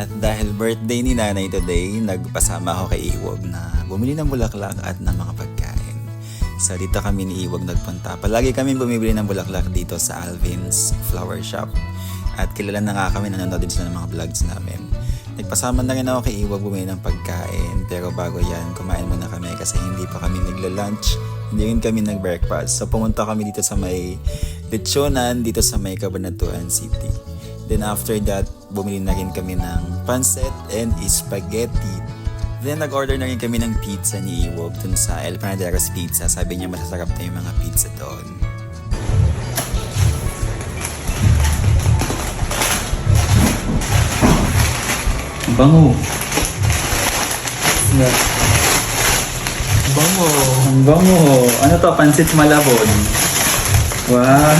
At dahil birthday ni nanay today, nagpasama ako kay Iwog na bumili ng bulaklak at ng mga pagkain. So dito kami ni Iwog nagpunta. Palagi kami bumibili ng bulaklak dito sa Alvin's Flower Shop. At kilala na nga kami, nanonood din sila ng mga vlogs namin. Nagpasama na rin ako kay Iwog bumili ng pagkain. Pero bago yan, kumain muna kami kasi hindi pa kami nagla-lunch. Hindi rin kami nag-breakfast. So pumunta kami dito sa may lechonan, dito sa may Cabanatuan City. Then after that, bumili na rin kami ng pancit and spaghetti. Then nag-order na rin kami ng pizza ni Iwog dun sa El Panaderos Pizza. Sabi niya masasarap na yung mga pizza doon. Bango! Bango. Ang bango! Ano to? Pancit Malabon. Wow!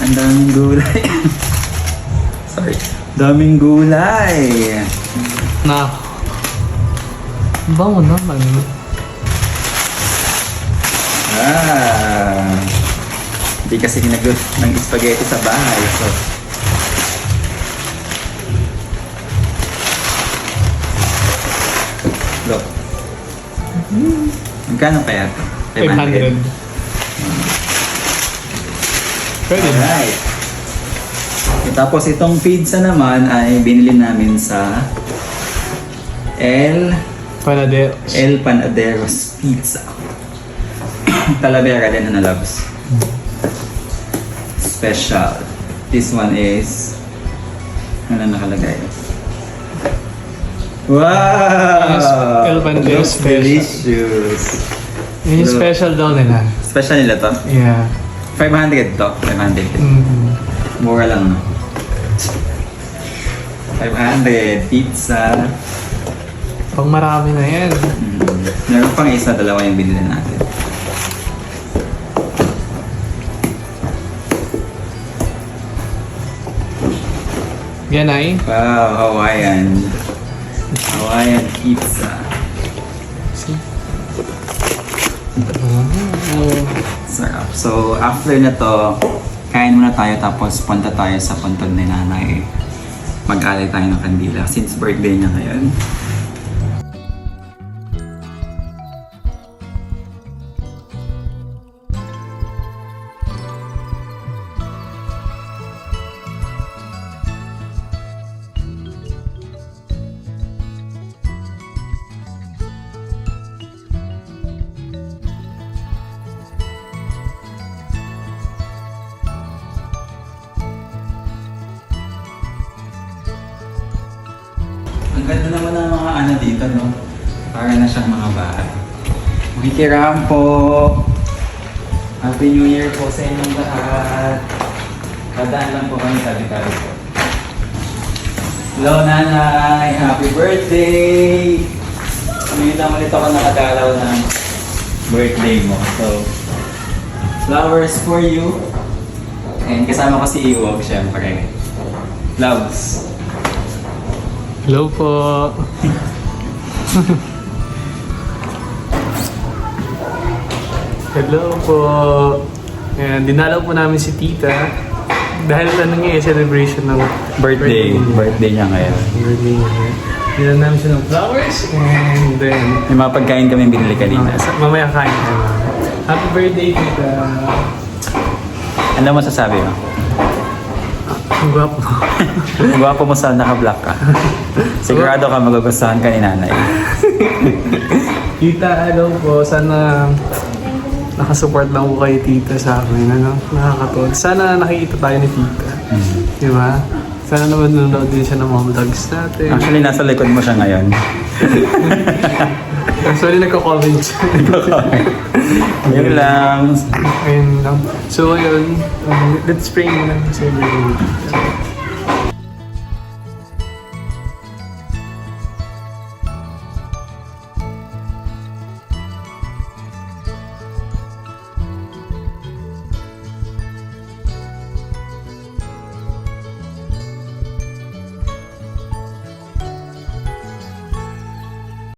Ang daming gulay. Sorry. Daming gulay. Na. Bango naman. Hindi kasi ginagawa ng spaghetti sa bahay. So, look. Magkano kaya ito? 500. Pwede na. Alright. Tapos itong pizza naman ay binili namin sa El Panaderos Pizza. Talavera din na loves. Special. This one is ano nakalagay? Wow! Yes, El Panaderos Looks special. delicious. Yun yung special daw nila. Special nila to? Yeah. 500 to. 500. Mura lang, no? 500 pizza. Pang marami na yan. Meron pang isa, dalawa yung binili natin. Yan ay. Wow, Hawaiian pizza. Sarap. So, after na to, kain muna tayo tapos punta tayo sa puntod ni nanay. Mag-alay tayo ng kandila since birthday niya ngayon. Ang ganda naman ng mga ano dito, no? Para na siyang mga bahay. Makikiram po! Happy New Year po sa inyong lahat! Padaan lang po kami sa Bicaro po. Hello, Nanay! Happy birthday! Ngayon lang ulit ako nakadalaw ng birthday mo. So, flowers for you. And kasama ko si Iwog, syempre. Loves! Hello po. Hello po. Ayan, dinalaw po namin si Tita. Dahil ano nga celebration ng Birthday niya ngayon. Birthday niya. Dinalaw namin siya ng flowers and then May mga pagkain kami binili kanina. mamaya kain tayo. Happy birthday, Tita. Ano masasabi mo? Ang gwapo. Gwapo mo sa naka-black ka. Sigurado ka magugustuhan ka ni nanay. Tita, hello po. Sana nakasupport lang po kay Tita sa amin. Ano? Nakakatuwa. Sana nakikita tayo ni Tita. Di ba? Sana naman nanonood din siya ng mga vlogs natin. Actually, nasa likod mo siya ngayon. Actually, nagko-comment siya. Yun lang. Ayun lang. So, ayun. Let's pray muna sa everything.